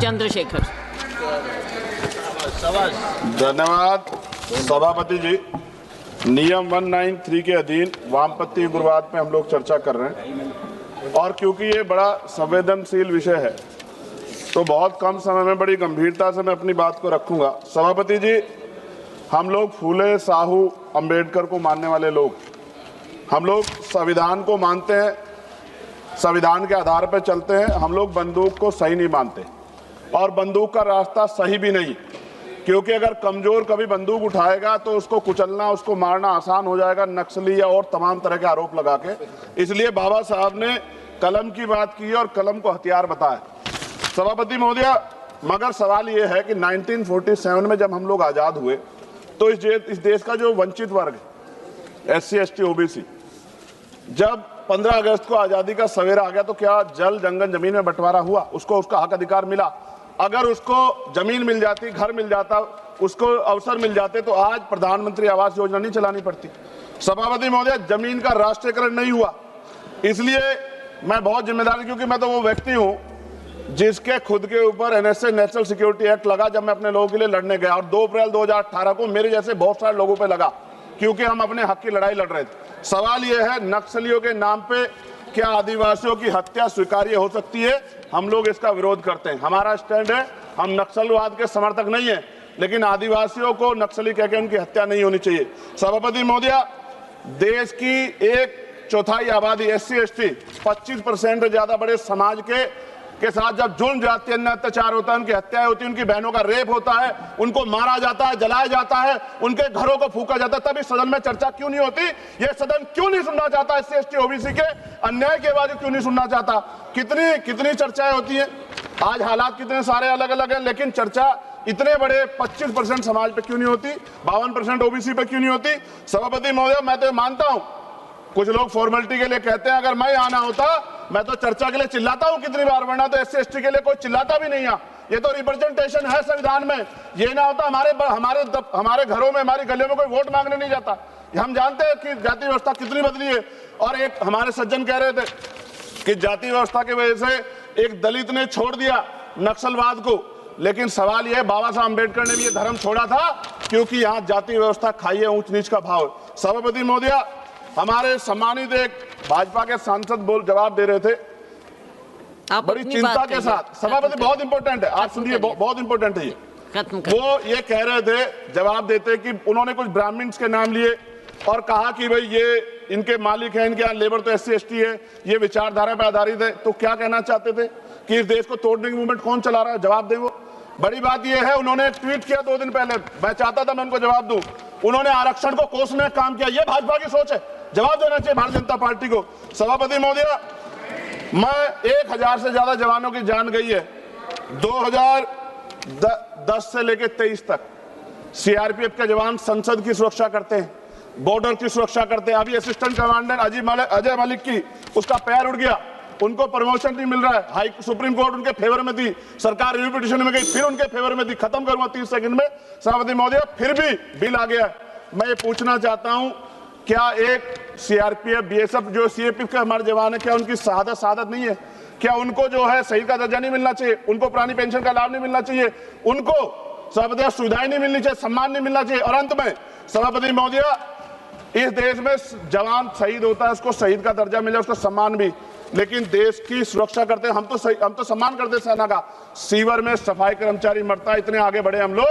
चंद्रशेखर। धन्यवाद सभापति जी। नियम 193 के अधीन वामपंथी उग्रवाद पे हम लोग चर्चा कर रहे हैं और क्योंकि ये बड़ा संवेदनशील विषय है तो बहुत कम समय में बड़ी गंभीरता से मैं अपनी बात को रखूंगा। सभापति जी, हम लोग फूले, साहू, अंबेडकर को मानने वाले लोग, हम लोग संविधान को मानते हैं, संविधान के आधार पर चलते हैं। हम लोग बंदूक को सही नहीं मानते और बंदूक का रास्ता सही भी नहीं, क्योंकि अगर कमजोर कभी बंदूक उठाएगा तो उसको कुचलना, उसको मारना आसान हो जाएगा, नक्सली या और तमाम तरह के आरोप लगा के। इसलिए बाबा साहब ने कलम की बात की और कलम को हथियार बताया। सभापति महोदय, मगर सवाल ये है कि 1947 में जब हम लोग आज़ाद हुए तो इस देश का जो वंचित वर्ग है, SC, ST, OBC, जब 15 अगस्त को आज़ादी का सवेरा आ गया तो क्या जल जंगल जमीन में बंटवारा हुआ? उसको उसका हक अधिकार मिला? अगर उसको जमीन मिल जाती, घर मिल जाता, उसको अवसर मिल जाते तो आज प्रधानमंत्री आवास योजना नहीं चलानी पड़ती। सभापति महोदय, जमीन का राष्ट्रीयकरण नहीं हुआ। इसलिए मैं बहुत जिम्मेदार, क्योंकि मैं तो वो व्यक्ति हूं जिसके खुद के ऊपर NSA, नेशनल सिक्योरिटी एक्ट लगा जब मैं अपने लोगों के लिए लड़ने गया, और 2 अप्रैल 2018 को मेरे जैसे बहुत सारे लोगों पे लगा, क्योंकि हम अपने हक की लड़ाई लड़ रहे थे। सवाल यह है, नक्सलियों के नाम पे क्या आदिवासियों की हत्या स्वीकार्य हो सकती है? हम लोग इसका विरोध करते हैं। हमारा स्टैंड है, हम नक्सलवाद के समर्थक नहीं है, लेकिन आदिवासियों को नक्सली कहकर उनकी हत्या नहीं होनी चाहिए। सभापति महोदय, देश की 1/4 आबादी SC, ST, 25% से ज्यादा बड़े समाज के साथ जब जुल्म, जाति, अन्य अत्याचार होता है, उनकी हत्याएं होती है, उनकी बहनों का रेप होता है, उनको मारा जाता है, जलाया जाता है, उनके घरों को फूका जाता है, तब इस सदन में चर्चा क्यों नहीं होती? ये सदन क्यों नहीं सुनना चाहता? SC, ST, OBC के अन्याय के बाद क्यों नहीं सुनना चाहता? कितनी चर्चाएं होती हैं। आज हालात कितने सारे अलग अलग हैं, लेकिन चर्चा इतने बड़े 25% समाज पे क्यों नहीं होती? 52% OBC पे क्यों नहीं होती? सभापति महोदय, मैं तो मानता हूं, कुछ लोग फॉर्मेलिटी के लिए कहते हैं, अगर मैं आना होता मैं तो चर्चा के लिए चिल्लाता हूं कितनी बार, वरना तो SC, ST के लिए कोई चिल्लाता भी नहीं है। ये तो रिप्रेजेंटेशन है संविधान में। ये ना होता हमारे घरों में, हमारी गलियों में कोई वोट मांगने नहीं जाता। हम जानते हैं कि जाति व्यवस्था कितनी बदली है। और एक हमारे सज्जन कह रहे थे कि जाति व्यवस्था की वजह से एक दलित ने छोड़ दिया नक्सलवाद को, लेकिन सवाल यह है, बाबा साहब अम्बेडकर ने भी ये धर्म छोड़ा था क्योंकि यहाँ जाति व्यवस्था खाई है, ऊंच नीच का भाव। सभापति महोदय, हमारे सम्मानित एक भाजपा के सांसद जवाब दे रहे थे बड़ी चिंता के साथ। सभापति, बहुत इंपॉर्टेंट है, आप सुनिए, बहुत इंपॉर्टेंट है ये। वो ये कह रहे थे, जवाब देते कि उन्होंने कुछ ब्राह्मण्स के नाम लिए और कहा कि भाई ये इनके मालिक हैं, इनके यहाँ लेबर तो SC, ST है, ये विचारधारा पर आधारित है। तो क्या कहना चाहते थे कि इस देश को तोड़ने की मूवमेंट कौन चला रहा है? जवाब दें। वो बड़ी बात यह है, उन्होंने एक ट्वीट किया 2 दिन पहले, मैं चाहता था मैं उनको जवाब दूं। उन्होंने आरक्षण को कोसने का काम किया। ये भाजपा की सोच है, जवाब देना चाहिए भारतीय जनता पार्टी को। सभापति महोदय, मैं 1000 से ज्यादा जवानों की जान गई है 2010 से लेकर 23 तक। CRPF के जवान संसद की सुरक्षा करते हैं, बॉर्डर की सुरक्षा करते हैं। अभी असिस्टेंट कमांडेंट अजय मलिक की, उसका पैर उड़ गया, उनको प्रमोशन नहीं मिल रहा है। सुप्रीम कोर्ट उनके फेवर में थी, सरकार रिव्यू पिटीशन में गई, फिर उनके फेवर में थी। खत्म करूंगा 30 सेकंड में। सभापति महोदय, फिर भी बिल आ गया। मैं ये पूछना चाहता हूं, क्या एक CRPF, BSF जो CAPF के हमारे जवान है, क्या उनकी शहादत नहीं है? क्या उनको जो है शहीद का दर्जा नहीं मिलना चाहिए? उनको पुरानी पेंशन का लाभ नहीं मिलना चाहिए? उनको सभापति सुविधाएं नहीं मिलनी चाहिए? सम्मान नहीं मिलना चाहिए? और अंत में सभापति महोदय, इस देश में जवान शहीद होता है, उसको शहीद का दर्जा मिले, उसको सम्मान भी, लेकिन देश की सुरक्षा करते हैं। हम तो सम्मान करते सेना का। सीवर में सफाई कर्मचारी मरता है, इतने आगे बढ़े हम लोग,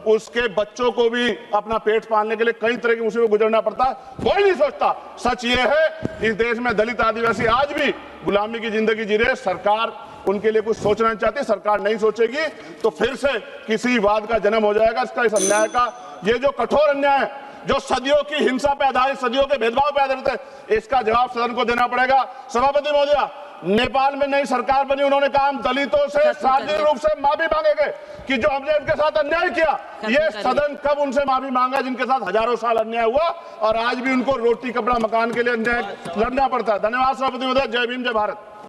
उसके बच्चों को भी अपना पेट पालने के लिए कई तरह की मुसीबत गुजरना पड़ता है, कोई नहीं सोचता। सच ये है, इस देश में दलित आदिवासी आज भी गुलामी की जिंदगी जी रहे। सरकार उनके लिए कुछ सोचना नहीं चाहती। सरकार नहीं सोचेगी तो फिर से किसी वाद का जन्म हो जाएगा। इसका, इस अन्याय का, ये जो कठोर अन्याय है, जो सदियों की हिंसा पे आधारित, सदियों के भेदभाव पे आधारित है, इसका जवाब सदन को देना पड़ेगा। सभापति महोदय, नेपाल में नई सरकार बनी, उन्होंने कहा हम दलितों से सार्वजनिक रूप से माफी मांगेंगे कि जो हमने उनके साथ अन्याय किया। ये सदन कब उनसे माफी मांगा जिनके साथ हजारों साल अन्याय हुआ और आज भी उनको रोटी कपड़ा मकान के लिए अन्याय लड़ना पड़ता है। धन्यवाद सभापति महोदय। जय भीम, जय भारत।